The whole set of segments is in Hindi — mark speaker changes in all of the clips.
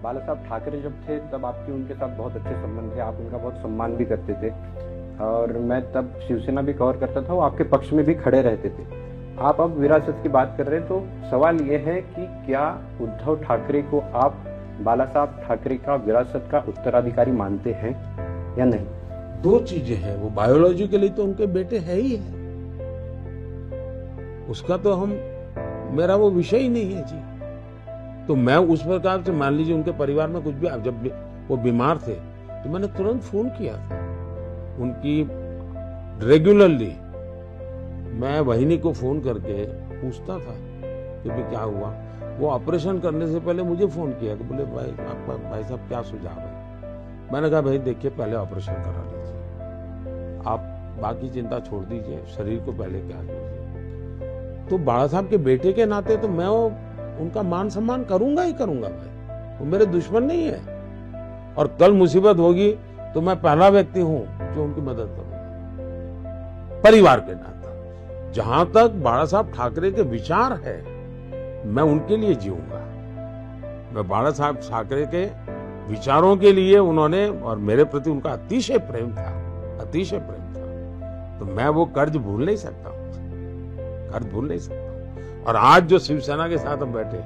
Speaker 1: बाला साहब ठाकरे जब थे तब आपके उनके साथ बहुत अच्छे संबंध थे, आप उनका बहुत सम्मान भी करते थे और मैं तब शिवसेना भी कवर करता था, वो आपके पक्ष में भी खड़े रहते थे। आप अब विरासत की बात कर रहे हैं, तो सवाल ये है कि क्या उद्धव ठाकरे को आप बाला साहब ठाकरे का विरासत का उत्तराधिकारी मानते हैं या नहीं?
Speaker 2: दो चीजें हैं, वो बायोलॉजिकली तो उनके बेटे है ही है, उसका तो मेरा वो विषय ही नहीं है जी। तो मैं उस प्रकार से मान लीजिए उनके परिवार में कुछ भी, जब वो बीमार थे तो मैंने तुरंत फोन किया था उनकी, रेगुलरली मैं वहिनी को फोन करके पूछता था कि भाई क्या हुआ। वो ऑपरेशन करने से पहले मुझे फोन किया कि बोले भाई आपका भाई साहब क्या सुझाव है। मैंने कहा भाई देखिए पहले ऑपरेशन करा लीजिए, आप बाकी चिंता छोड़ दीजिए, शरीर को पहले क्या कीजिए। तो बाला साहब के बेटे के नाते तो मैं उनका मान सम्मान करूंगा ही करूंगा भाई, वो मेरे दुश्मन नहीं है। और कल मुसीबत होगी तो मैं पहला व्यक्ति हूं जो उनकी मदद करूंगा परिवार के नाते। जहां तक बाला साहब ठाकरे के विचार है मैं उनके लिए जीऊंगा। मैं बाला साहब ठाकरे के विचारों के लिए, उन्होंने और मेरे प्रति उनका अतिशय प्रेम था, अतिशय प्रेम था, तो मैं वो कर्ज भूल नहीं सकता हूं, कर्ज भूल नहीं सकता हूं। और आज जो शिवसेना के साथ हम बैठे,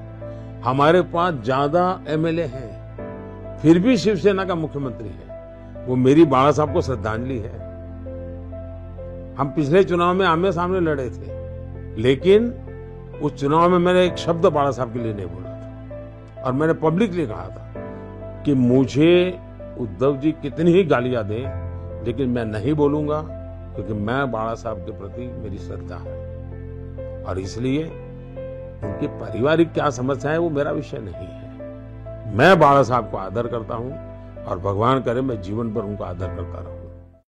Speaker 2: हमारे पास ज्यादा एमएलए हैं फिर भी शिवसेना का मुख्यमंत्री है, वो मेरी बाला साहब को श्रद्धांजलि है। हम पिछले चुनाव में आमने सामने लड़े थे, लेकिन उस चुनाव में मैंने एक शब्द बाला साहब के लिए नहीं बोला था और मैंने पब्लिकली कहा था कि मुझे उद्धव जी कितनी ही गालियां दें लेकिन मैं नहीं बोलूंगा, क्योंकि मैं बाला साहब के प्रति मेरी श्रद्धा है और इसलिए उनकी पारिवारिक क्या समस्या है वो मेरा विषय नहीं है। मैं बाला साहब को आदर करता हूं और भगवान करे मैं जीवन भर उनका आदर करता रहूं।